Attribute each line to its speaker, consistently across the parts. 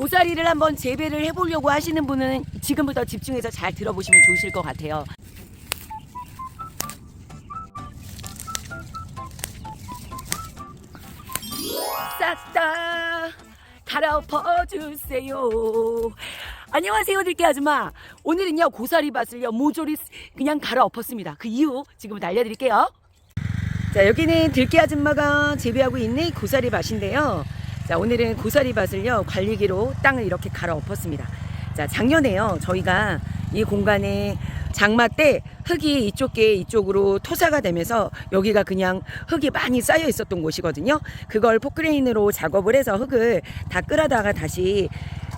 Speaker 1: 고사리를 한번 재배를 해보려고 하시는 분은 지금부터 집중해서 잘 들어보시면 좋으실 것 같아요. 싹 다 갈아엎어주세요. 안녕하세요 들깨 아줌마. 오늘은요 고사리 밭을요 모조리 그냥 갈아엎었습니다. 그 이유 지금부터 알려드릴게요. 자, 여기는 들깨 아줌마가 재배하고 있는 고사리 밭인데요. 자, 오늘은 고사리 밭을요 관리기로 땅을 이렇게 갈아엎었습니다. 자, 작년에요 저희가 이 공간에 장마 때 흙이 이쪽으로 토사가 되면서 여기가 그냥 흙이 많이 쌓여 있었던 곳이거든요. 그걸 포크레인으로 작업을 해서 흙을 다 끌어다가 다시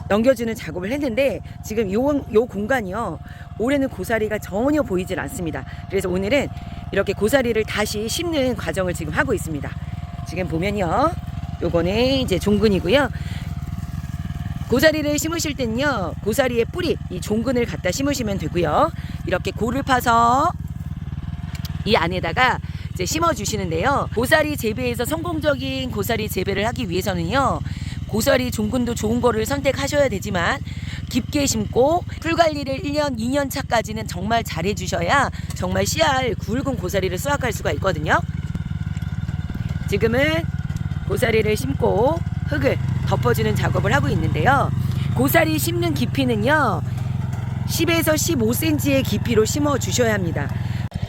Speaker 1: 넘겨주는 작업을 했는데 지금 요 공간이요 올해는 고사리가 전혀 보이질 않습니다. 그래서 오늘은 이렇게 고사리를 다시 심는 과정을 지금 하고 있습니다. 지금 보면요 요거는 이제 종근이고요. 고사리를 심으실 때는요 고사리의 뿌리 이 종근을 갖다 심으시면 되고요. 이렇게 골을 파서 이 안에다가 이제 심어 주시는데요. 고사리 재배에서 성공적인 고사리 재배를 하기 위해서는요 고사리 종근도 좋은 거를 선택하셔야 되지만 깊게 심고 풀 관리를 1년 2년 차까지는 정말 잘 해주셔야 정말 씨알 굵은 고사리를 수확할 수가 있거든요. 지금은 고사리를 심고 흙을 덮어주는 작업을 하고 있는데요. 고사리 심는 깊이는요 10에서 15cm의 깊이로 심어 주셔야 합니다.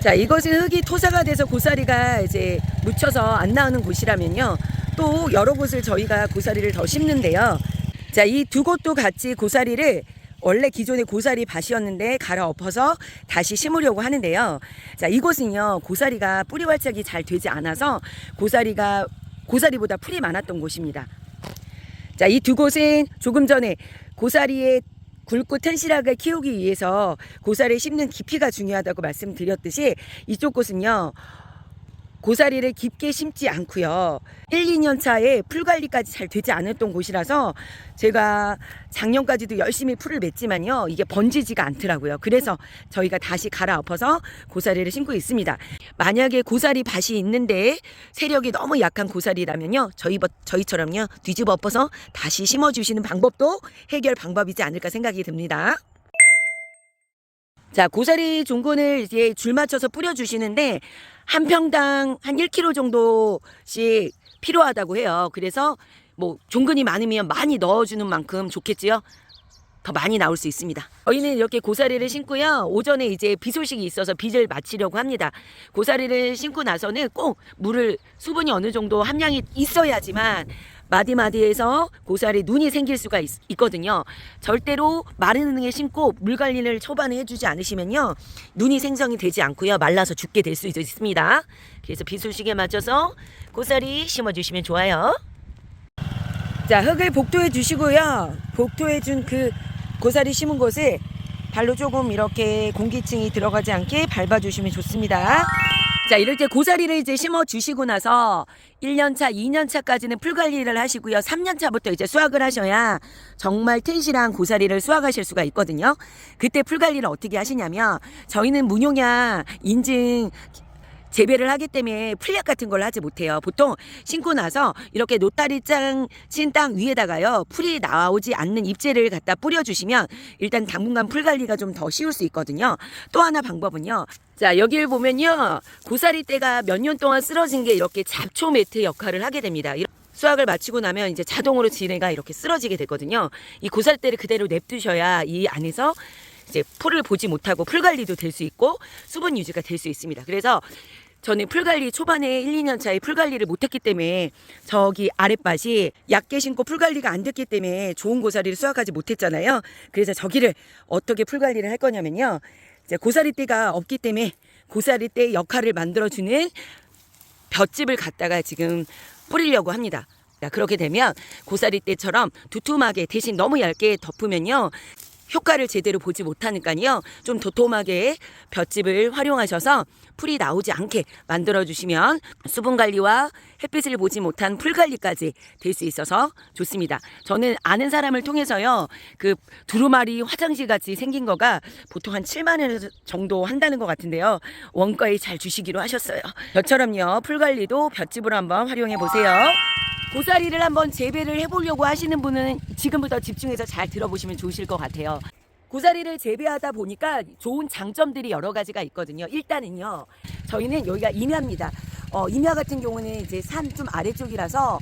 Speaker 1: 자, 이것은 흙이 토사가 돼서 고사리가 이제 묻혀서 안 나오는 곳이라면요 또 여러 곳을 저희가 고사리를 더 심는데요. 자, 이 두 곳도 같이 고사리를 원래 기존의 고사리 밭이었는데 갈아엎어서 다시 심으려고 하는데요. 자, 이곳은요 고사리가 뿌리 활착이 잘 되지 않아서 고사리보다 풀이 많았던 곳입니다. 자, 이 두 곳은 조금 전에 고사리의 굵고 튼실하게 키우기 위해서 고사리를 심는 깊이가 중요하다고 말씀드렸듯이 이쪽 곳은요 고사리를 깊게 심지 않고요 1, 2년 차에 풀 관리까지 잘 되지 않았던 곳이라서 제가 작년까지도 열심히 풀을 맺지만요 이게 번지지가 않더라고요. 그래서 저희가 다시 갈아엎어서 고사리를 심고 있습니다. 만약에 고사리 밭이 있는데 세력이 너무 약한 고사리라면요 저희처럼요 뒤집어 엎어서 다시 심어주시는 방법도 해결 방법이지 않을까 생각이 듭니다. 자, 고사리 종근을 이제 줄 맞춰서 뿌려주시는데 한 평당 한 1kg 정도씩 필요하다고 해요. 그래서 뭐 종근이 많으면 많이 넣어주는 만큼 좋겠지요. 더 많이 나올 수 있습니다. 저희는 이렇게 고사리를 심고요. 오전에 이제 비 소식이 있어서 빚을 마치려고 합니다. 고사리를 심고 나서는 꼭 물을 수분이 어느 정도 함량이 있어야지만 마디마디에서 고사리 눈이 생길 수가 있거든요. 절대로 마른 흙에 심고 물 관리를 초반에 해주지 않으시면요 눈이 생성이 되지 않고요 말라서 죽게 될 수 있습니다. 그래서 비 소식에 맞춰서 고사리 심어주시면 좋아요. 자, 흙을 복토해 주시고요. 복토해 준 그 고사리 심은 곳에 발로 조금 이렇게 공기층이 들어가지 않게 밟아주시면 좋습니다. 자, 이렇게 고사리를 이제 심어 주시고 나서 1년차, 2년차까지는 풀 관리를 하시고요. 3년차부터 이제 수확을 하셔야 정말 튼실한 고사리를 수확하실 수가 있거든요. 그때 풀 관리를 어떻게 하시냐면 저희는 무농약 인증 재배를 하기 때문에 풀약 같은 걸 하지 못해요. 보통 심고 나서 이렇게 노타리장 친 땅 위에다가요 풀이 나오지 않는 잎재를 갖다 뿌려주시면 일단 당분간 풀 관리가 좀 더 쉬울 수 있거든요. 또 하나 방법은요. 자, 여기를 보면요 고사리 떼가 몇 년 동안 쓰러진 게 이렇게 잡초 매트 역할을 하게 됩니다. 수확을 마치고 나면 이제 자동으로 지네가 이렇게 쓰러지게 되거든요. 이 고사리 떼를 그대로 냅두셔야 이 안에서 이제 풀을 보지 못하고 풀 관리도 될 수 있고 수분 유지가 될 수 있습니다. 그래서 저는 풀관리 초반에 1, 2년 차에 풀관리를 못했기 때문에 저기 아랫밭이 얕게 심고 풀관리가 안 됐기 때문에 좋은 고사리를 수확하지 못했잖아요. 그래서 저기를 어떻게 풀관리를 할 거냐면요 이제 고사리떼가 없기 때문에 고사리떼 역할을 만들어주는 볏짚을 갖다가 지금 뿌리려고 합니다. 자, 그렇게 되면 고사리떼처럼 두툼하게 대신 너무 얇게 덮으면요 효과를 제대로 보지 못하니까요 좀 도톰하게 볏짚을 활용하셔서 풀이 나오지 않게 만들어 주시면 수분 관리와 햇빛을 보지 못한 풀관리까지 될 수 있어서 좋습니다. 저는 아는 사람을 통해서요, 그 두루마리 화장실 같이 생긴 거가 보통 한 7만 원 정도 한다는 것 같은데요. 원가에 잘 주시기로 하셨어요. 저처럼요, 풀관리도 볏짚으로 한번 활용해 보세요. 고사리를 한번 재배를 해보려고 하시는 분은 지금부터 집중해서 잘 들어보시면 좋으실 것 같아요. 고사리를 재배하다 보니까 좋은 장점들이 여러 가지가 있거든요. 일단은요, 저희는 여기가 임야입니다. 임야 같은 경우는 이제 산 좀 아래쪽이라서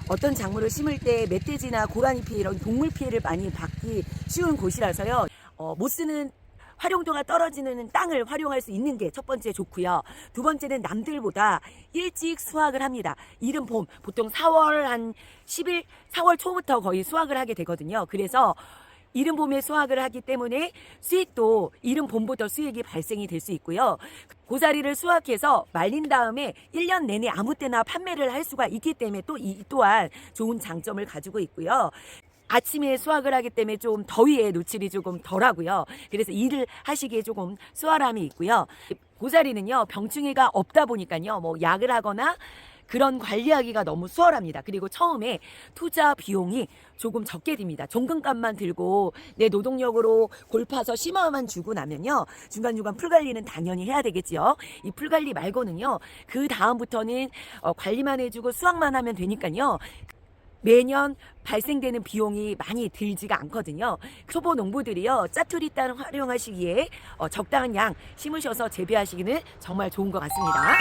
Speaker 1: 어떤 작물을 심을 때 멧돼지나 고라니 피해 이런 동물 피해를 많이 받기 쉬운 곳이라서요. 못 쓰는 활용도가 떨어지는 땅을 활용할 수 있는 게 첫 번째 좋고요. 두 번째는 남들보다 일찍 수확을 합니다. 이른 봄, 보통 4월 한 10일, 4월 초부터 거의 수확을 하게 되거든요. 그래서 이른 봄에 수확을 하기 때문에 수익도 이른 봄부터 수익이 발생이 될 수 있고요. 고사리를 수확해서 말린 다음에 1년 내내 아무 때나 판매를 할 수가 있기 때문에 또 이 또한 좋은 장점을 가지고 있고요. 아침에 수확을 하기 때문에 좀 더위에 노출이 조금 덜하고요. 그래서 일을 하시기에 조금 수월함이 있고요. 고사리는요, 병충해가 없다 보니까요, 뭐 약을 하거나 그런 관리하기가 너무 수월합니다. 그리고 처음에 투자 비용이 조금 적게 듭니다. 종근값만 들고 내 노동력으로 골파서 심어만 주고 나면요, 중간중간 풀관리는 당연히 해야 되겠죠. 이 풀관리 말고는요, 그 다음부터는 관리만 해주고 수확만 하면 되니까요, 매년 발생되는 비용이 많이 들지가 않거든요. 초보 농부들이요, 짜투리 땅 활용하시기에 적당한 양 심으셔서 재배하시기는 정말 좋은 것 같습니다.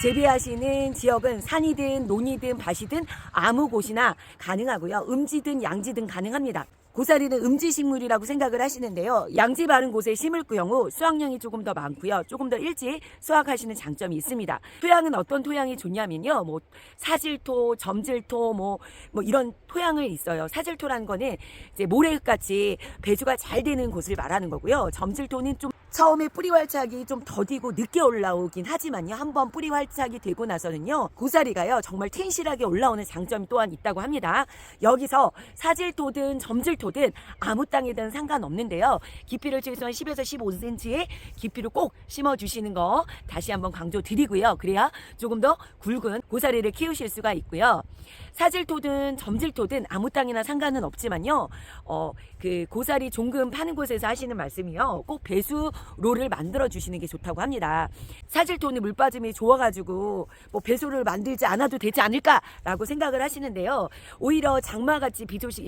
Speaker 1: 재배하시는 지역은 산이든 논이든 밭이든 아무 곳이나 가능하고요. 음지든 양지든 가능합니다. 고사리는 음지식물이라고 생각을 하시는데요. 양지 바른 곳에 심을 경우 수확량이 조금 더 많고요. 조금 더 일찍 수확하시는 장점이 있습니다. 토양은 어떤 토양이 좋냐면요, 뭐 사질토, 점질토, 뭐 이런 토양을 있어요. 사질토라는 거는 이제 모래흙같이 배수가 잘 되는 곳을 말하는 거고요. 점질토는 좀 처음에 뿌리 활착이 좀 더디고 늦게 올라오긴 하지만요, 한번 뿌리 활착이 되고 나서는요, 고사리가요 정말 튼실하게 올라오는 장점이 또한 있다고 합니다. 여기서 사질토든 점질토든 아무 땅이든 상관없는데요, 깊이를 최소한 10에서 15cm의 깊이로 꼭 심어주시는 거 다시 한번 강조 드리고요. 그래야 조금 더 굵은 고사리를 키우실 수가 있고요. 사질토든 점질토든 아무 땅이나 상관은 없지만요, 그 고사리 종금 파는 곳에서 하시는 말씀이요, 꼭 배수로를 만들어 주시는 게 좋다고 합니다. 사질토는 물빠짐이 좋아가지고 뭐 배수를 만들지 않아도 되지 않을까라고 생각을 하시는데요, 오히려 장마같이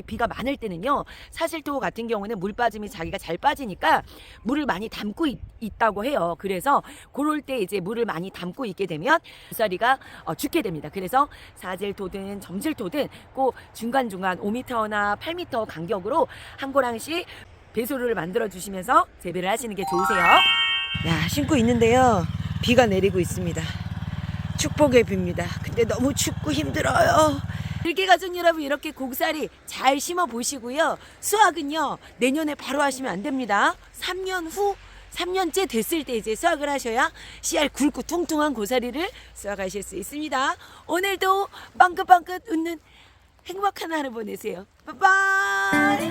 Speaker 1: 비가 많을 때는요, 사질토 같은 경우는 물빠짐이 자기가 잘 빠지니까 물을 많이 담고 있다고 해요. 그래서 그럴 때 이제 물을 많이 담고 있게 되면 고사리가 죽게 됩니다. 그래서 사질토든 점질토든 꼭 중간중간 5m나 8m 간격으로 한 고랑씩 배수로를 만들어 주시면서 재배를 하시는 게 좋으세요. 야, 신고 있는데요, 비가 내리고 있습니다. 축복의 비입니다. 근데 너무 춥고 힘들어요. 들깨 가족 여러분, 이렇게 고사리 잘 심어 보시고요. 수확은요, 내년에 바로 하시면 안 됩니다. 3년째 됐을 때 이제 수확을 하셔야 씨알 굵고 퉁퉁한 고사리를 수확하실 수 있습니다. 오늘도 빵긋빵긋 웃는 행복한 하루 보내세요. 빠빠이.